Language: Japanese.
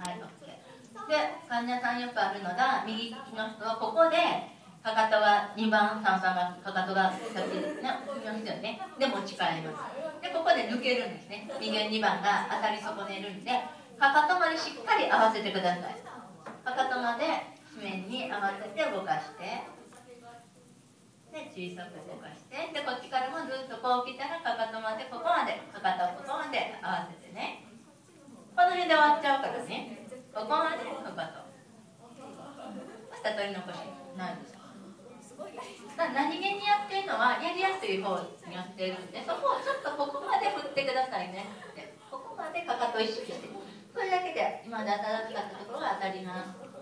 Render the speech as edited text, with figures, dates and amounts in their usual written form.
はい、OK。で、患者さんよくあるのが、右利きの人はここで、かかとが2番、3番が、かかとが先に踏みますよね。で、持ち替えます。で、ここで抜けるんですね。右2番が当たり損ねるんで、かかとまでしっかり合わせてください。かかとまで紙面に合わせて動かして、で、小さく動かして、で、こっちからもずっとこう来たら、かかとまで、ここまで、かかとをここまで合わせてね。この辺で終わっちゃうからね。ここまでかかと。下取り残しないですか。何気にやってるのはやりやすい方にやってるんで、そこをちょっとここまで振ってくださいね。ここまでかかとを意識して、それだけで今まで当たらなかったところが当たります。